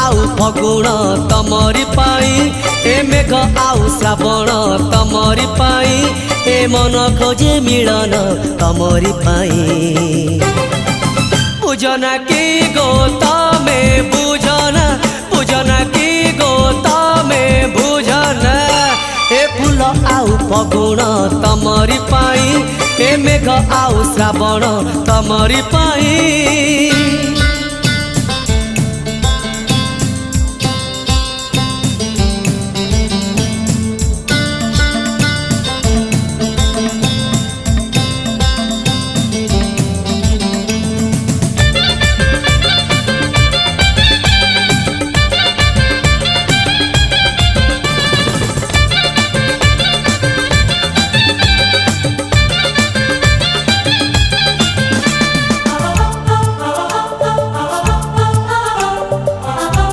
आउ फगुण तमरी पाई ए मेघ आउ श्रावण तमरी पाई ए मन खोजे मिलन तमरी पाई बुझना की गो तमे बुझना बुझना की गो तमे बुझना ए फूल आउ फगुण तमरी पाई ए मेघ आउ श्रावण तमरी पाई।